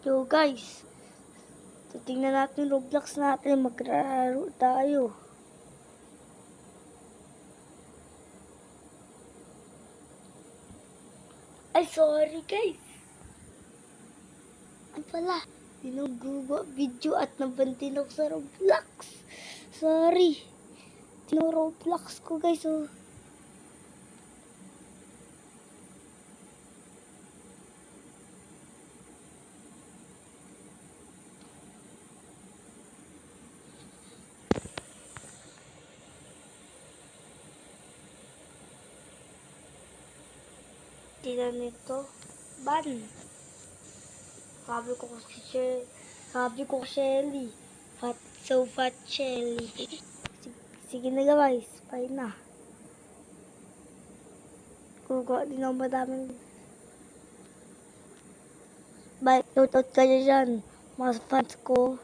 Yo guys, titingnan natin yung Roblox natin, maglaro tayo. Ay, sorry guys. Ano pala, dinugugo video at nabantin ako sa Roblox. Sorry. Roblox ko guys, oh. Tingnan nito. Ban. Sabi ko si Shelly. Fat Shelly. Sige na guys. Bye na. Kukuha din ako madaming. Bye. Shoutout kayo dyan. Mga fans ko.